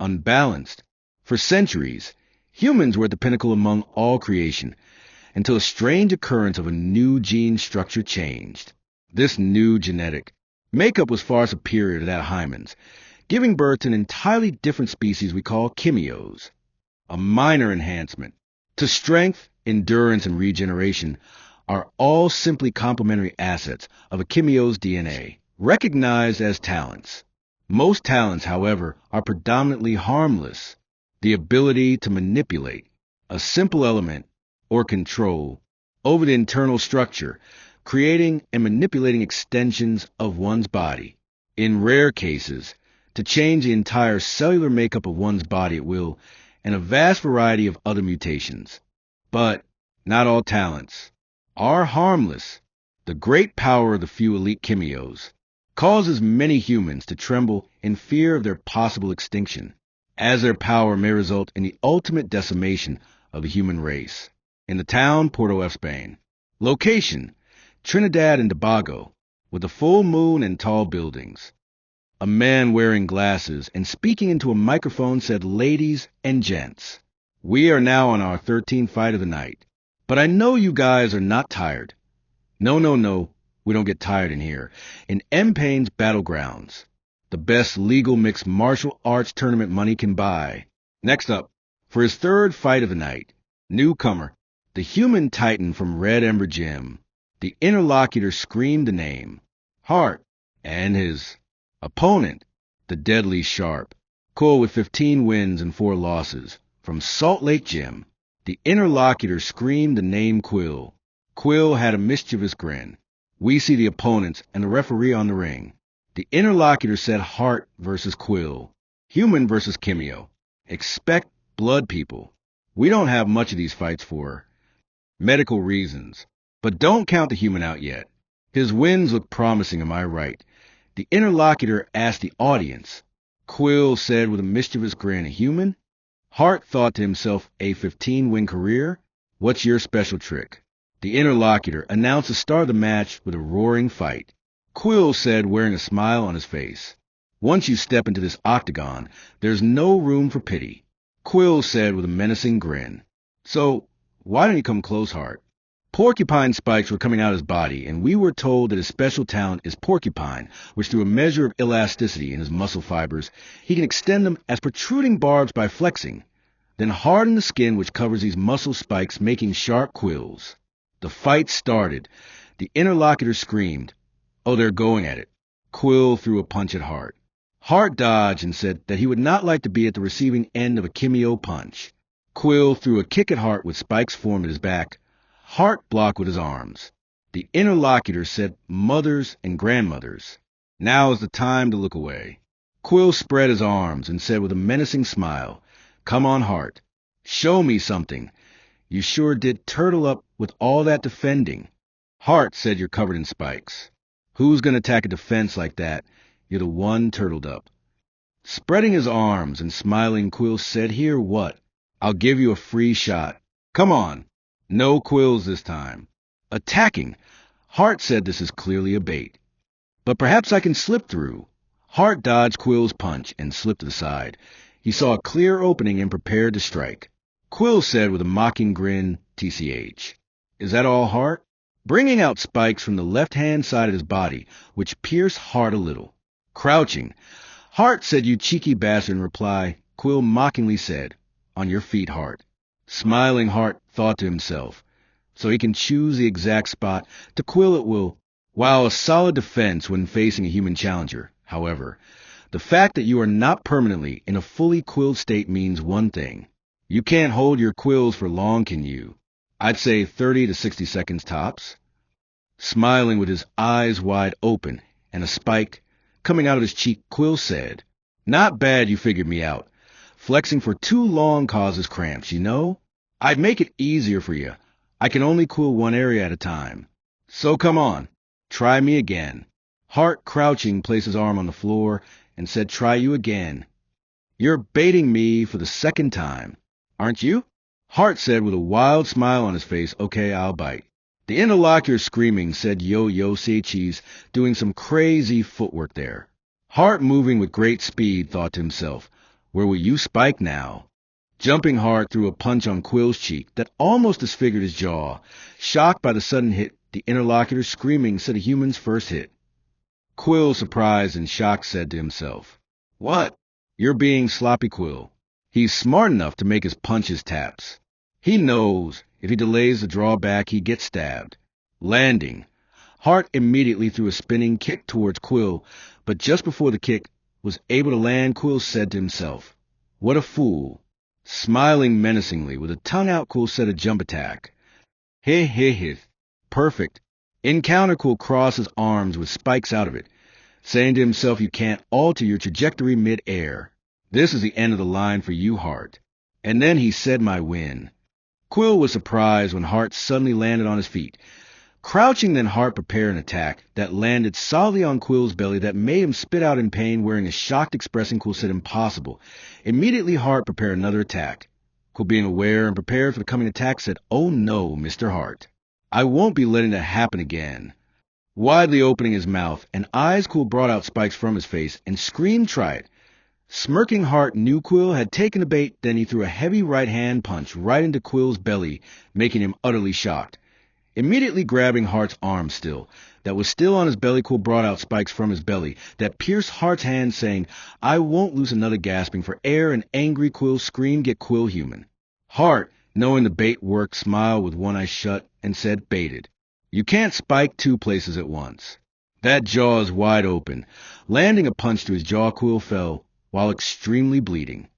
unbalanced. For centuries, humans were at the pinnacle among all creation, until a strange occurrence of a new gene structure changed. This new genetic makeup was far superior to that of hymens, giving birth to an entirely different species we call chimios. A minor enhancement to strength, endurance, and regeneration are all simply complementary assets of a chimio's DNA, recognized as talents. Most talents, however, are predominantly harmless. The ability to manipulate a simple element or control over the internal structure, creating and manipulating extensions of one's body. In rare cases, to change the entire cellular makeup of one's body at will, and a vast variety of other mutations. But not all talents are harmless. The great power of the few elite chimios causes many humans to tremble in fear of their possible extinction, as their power may result in the ultimate decimation of the human race. In the town Porto F, Spain. Location, Trinidad and Tobago, with a full moon and tall buildings. A man wearing glasses and speaking into a microphone said, "Ladies and gents, we are now on our 13th fight of the night. But I know you guys are not tired. No, we don't get tired in here. In M-Pain's Battlegrounds, the best legal mixed martial arts tournament money can buy." Next up, for his third fight of the night, newcomer, the human titan from Red Ember Gym. The interlocutor screamed the name, Hart, and his opponent, the deadly Sharp, Cole with 15 wins and 4 losses, from Salt Lake Gym. The interlocutor screamed the name Quill. Quill had a mischievous grin. We see the opponents and the referee on the ring. The interlocutor said Hart versus Quill, human versus chimio. Expect blood, people. We don't have much of these fights for medical reasons, but don't count the human out yet. His wins look promising, am I right? The interlocutor asked the audience. Quill said with a mischievous grin, "A human?" Hart thought to himself, "A 15-win career? What's your special trick?" The interlocutor announced the start of the match with a roaring fight. Quill said, wearing a smile on his face, "Once you step into this octagon, there's no room for pity." Quill said with a menacing grin, "So, why don't you come close, Hart?" Porcupine spikes were coming out of his body, and we were told that his special talent is porcupine, which through a measure of elasticity in his muscle fibers, he can extend them as protruding barbs by flexing, then harden the skin which covers these muscle spikes, making sharp quills. The fight started. The interlocutor screamed, "Oh, they're going at it." Quill threw a punch at Hart. Hart dodged and said that he would not like to be at the receiving end of a chimio punch. Quill threw a kick at Hart with spikes formed at his back. Hart blocked with his arms. The interlocutor said, "Mothers and grandmothers, now is the time to look away." Quill spread his arms and said with a menacing smile, "Come on, Hart. Show me something. You sure did turtle up with all that defending." Hart said, "You're covered in spikes. Who's going to attack a defense like that? You're the one turtled up." Spreading his arms and smiling, Quill said, "Here, what? I'll give you a free shot. Come on." No quills this time. Attacking. Hart said, "This is clearly a bait. But perhaps I can slip through." Hart dodged Quill's punch and slipped to the side. He saw a clear opening and prepared to strike. Quill said with a mocking grin, "TCH. Is that all, Hart?" Bringing out spikes from the left-hand side of his body, which pierced Hart a little. Crouching. Hart said, "You cheeky bastard." In reply, Quill mockingly said, "On your feet, Hart." Smiling, Hart thought to himself, so he can choose the exact spot to quill at will, while a solid defense when facing a human challenger. However, the fact that you are not permanently in a fully quilled state means one thing. You can't hold your quills for long, can you? I'd say 30 to 60 seconds tops. Smiling with his eyes wide open and a spike coming out of his cheek, Quill said, "Not bad, you figured me out. Flexing for too long causes cramps, you know? I'd make it easier for you. I can only quill one area at a time. So come on, try me again." Hart, crouching, placed his arm on the floor and said, "Try you again. You're baiting me for the second time, aren't you?" Hart said with a wild smile on his face, "Okay, I'll bite." The interlocutor, screaming, said, "Yo, say cheese," doing some crazy footwork there. Hart, moving with great speed, thought to himself, Where will you spike now? Jumping Hart threw a punch on Quill's cheek that almost disfigured his jaw. Shocked by the sudden hit, the interlocutor screaming said a human's first hit. Quill, surprised and shocked, said to himself, "What? You're being sloppy, Quill." He's smart enough to make his punches taps. He knows if he delays the drawback, he gets stabbed. Landing. Hart immediately threw a spinning kick towards Quill, but just before the kick was able to land, Quill said to himself, "What a fool." Smiling menacingly, with a tongue out, Quill said a jump attack. He. Perfect. In counter, Quill crossed his arms with spikes out of it, saying to himself, "You can't alter your trajectory mid-air. This is the end of the line for you, Hart." And then he said, "My win." Quill was surprised when Hart suddenly landed on his feet. Crouching, then Hart prepared an attack that landed solidly on Quill's belly that made him spit out in pain, wearing a shocked expression. Quill said, "Impossible." Immediately, Hart prepared another attack. Quill, being aware and prepared for the coming attack, said, "Oh no, Mr. Hart. I won't be letting that happen again." Widely opening his mouth and eyes, Quill brought out spikes from his face and screamed, "Try it." Smirking, Hart knew Quill had taken the bait, then he threw a heavy right-hand punch right into Quill's belly, making him utterly shocked. Immediately grabbing Hart's arm that was still on his belly, Quill brought out spikes from his belly that pierced Hart's hand, saying, "I won't lose another." Gasping for air, and angry, Quill screamed, "Get Quill human." Hart, knowing the bait worked, smiled with one eye shut and said, "Baited. You can't spike two places at once." That jaw is wide open. Landing a punch to his jaw, Quill fell while extremely bleeding.